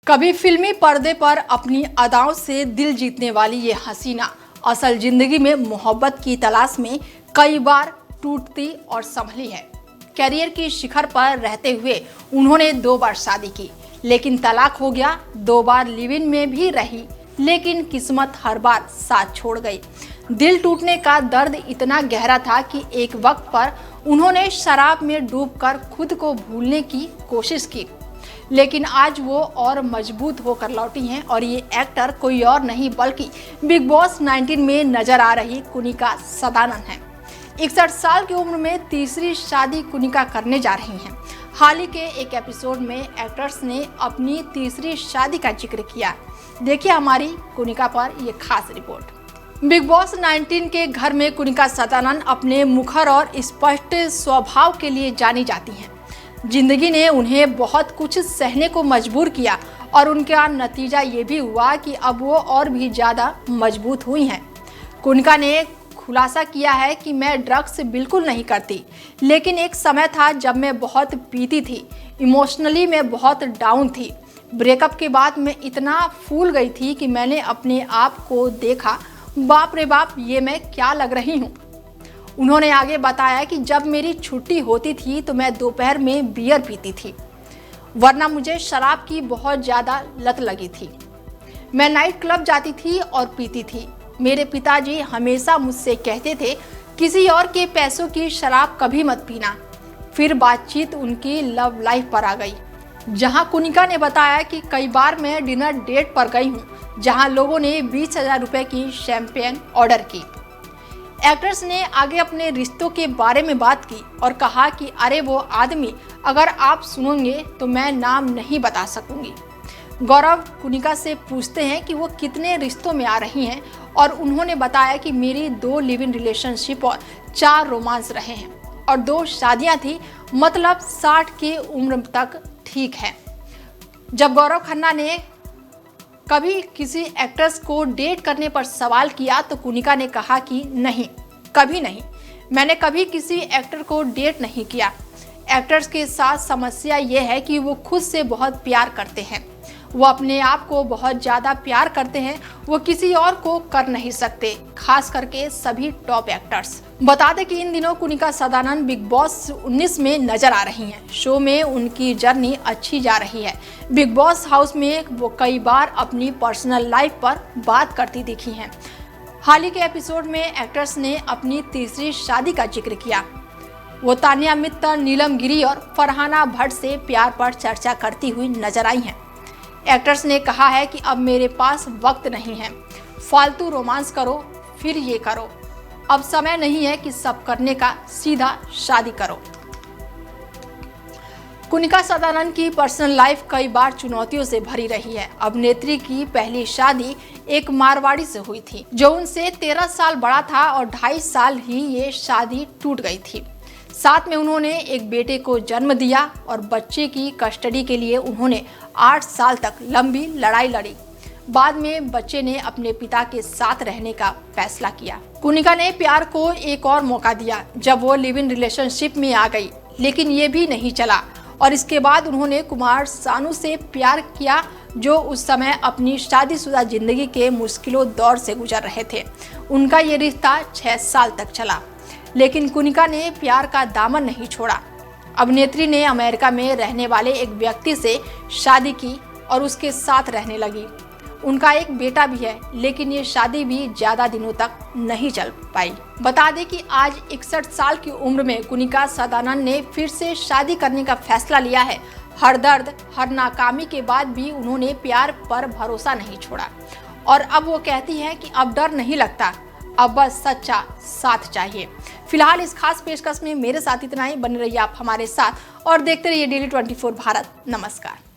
कभी फिल्मी पर्दे पर अपनी अदाओं से दिल जीतने वाली ये हसीना असल जिंदगी में मोहब्बत की तलाश में कई बार टूटती और संभली है। करियर की शिखर पर रहते हुए उन्होंने 2 बार शादी की, लेकिन तलाक हो गया। 2 बार लिव इन में भी रही, लेकिन किस्मत हर बार साथ छोड़ गई। दिल टूटने का दर्द इतना गहरा था कि एक वक्त पर उन्होंने शराब में डूबकर खुद को भूलने की कोशिश की, लेकिन आज वो और मजबूत होकर लौटी हैं। और ये एक्टर कोई और नहीं बल्कि बिग बॉस 19 में नजर आ रही कुनिका सदानंद हैं। 61 साल की उम्र में तीसरी शादी कुनिका करने जा रही हैं। हाल ही के एक एपिसोड में एक्टर्स ने अपनी तीसरी शादी का जिक्र किया। देखिए हमारी कुनिका पर ये खास रिपोर्ट। बिग बॉस 19 के घर में कुनिका सदानंद अपने मुखर और स्पष्ट स्वभाव के लिए जानी जाती हैं। जिंदगी ने उन्हें बहुत कुछ सहने को मजबूर किया और उनका नतीजा ये भी हुआ कि अब वो और भी ज़्यादा मजबूत हुई हैं। कुनिका ने खुलासा किया है कि मैं ड्रग्स बिल्कुल नहीं करती, लेकिन एक समय था जब मैं बहुत पीती थी। इमोशनली मैं बहुत डाउन थी। ब्रेकअप के बाद मैं इतना फूल गई थी कि मैंने अपने आप को देखा, बाप रे बाप, ये मैं क्या लग रही हूँ। उन्होंने आगे बताया कि जब मेरी छुट्टी होती थी तो मैं दोपहर में बियर पीती थी, वरना मुझे शराब की बहुत ज़्यादा लत लगी थी। मैं नाइट क्लब जाती थी और पीती थी। मेरे पिताजी हमेशा मुझसे कहते थे किसी और के पैसों की शराब कभी मत पीना। फिर बातचीत उनकी लव लाइफ पर आ गई, जहां कुनिका ने बताया कि कई बार मैं डिनर डेट पर गई हूं, जहां लोगों ने 20,000 रुपये की शैंपेन ऑर्डर की। एक्ट्रेस ने आगे अपने रिश्तों के बारे में बात की और कहा कि अरे वो आदमी, अगर आप सुनोगे तो मैं नाम नहीं बता सकूंगी। गौरव कुनिका से पूछते हैं कि वो कितने रिश्तों में आ रही हैं और उन्होंने बताया कि मेरी 2 लिव इन रिलेशनशिप और 4 रोमांस रहे हैं और 2 शादियां थी, मतलब 60 की उम्र तक ठीक है। जब गौरव खन्ना ने कभी किसी एक्ट्रेस को डेट करने पर सवाल किया तो कुनिका ने कहा कि नहीं, कभी नहीं, मैंने कभी किसी एक्टर को डेट नहीं किया। एक्टर्स के साथ समस्या ये है कि वो खुद से बहुत प्यार करते हैं, वो अपने आप को बहुत ज़्यादा प्यार करते हैं, वो किसी और को कर नहीं सकते, खास करके सभी टॉप एक्टर्स। बता दें कि इन दिनों कुनिका सदानंद बिग बॉस 19 में नजर आ रही हैं। शो में उनकी जर्नी अच्छी जा रही है। बिग बॉस हाउस में वो कई बार अपनी पर्सनल लाइफ पर बात करती दिखी हैं। हाल ही के एपिसोड में एक्ट्रेस ने अपनी तीसरी शादी का जिक्र किया। वो तानिया मित्तल, नीलम गिरी और फरहाना भट्ट से प्यार पर चर्चा करती हुई नजर आई हैं। एक्ट्रेस ने कहा है कि अब मेरे पास वक्त नहीं है, फालतू रोमांस करो फिर ये करो, अब समय नहीं है कि सब करने का, सीधा शादी करो। कुनिका सदानंद की पर्सनल लाइफ कई बार चुनौतियों से भरी रही है। अभिनेत्री की पहली शादी एक मारवाड़ी से हुई थी, जो उनसे 13 साल बड़ा था और 2.5 साल ही ये शादी टूट गई थी। साथ में उन्होंने एक बेटे को जन्म दिया और बच्चे की कस्टडी के लिए उन्होंने 8 साल तक लंबी लड़ाई लड़ी। बाद में बच्चे ने अपने पिता के साथ रहने का फैसला किया। कुनिका ने प्यार को एक और मौका दिया जब वो लिव इन रिलेशनशिप में आ गई, लेकिन ये भी नहीं चला और इसके बाद उन्होंने कुमार सानू से प्यार किया, जो उस समय अपनी शादीशुदा जिंदगी के मुश्किलों दौर से गुजर रहे थे। उनका ये रिश्ता 6 साल तक चला, लेकिन कुनिका ने प्यार का दामन नहीं छोड़ा। अभिनेत्री ने अमेरिका में रहने वाले एक व्यक्ति से शादी की और उसके साथ रहने लगी। उनका एक बेटा भी है, लेकिन ये शादी भी ज्यादा दिनों तक नहीं चल पाई। बता दें कि आज 61 साल की उम्र में कुनिका सदानंद ने फिर से शादी करने का फैसला लिया है। हर दर्द, हर नाकामी के बाद भी उन्होंने प्यार पर भरोसा नहीं छोड़ा और अब वो कहती हैं कि अब डर नहीं लगता, अब बस सच्चा साथ चाहिए। फिलहाल इस खास पेशकश में मेरे साथ इतना ही। बने रहिए आप हमारे साथ और देखते रहिए डेली 24 भारत। नमस्कार।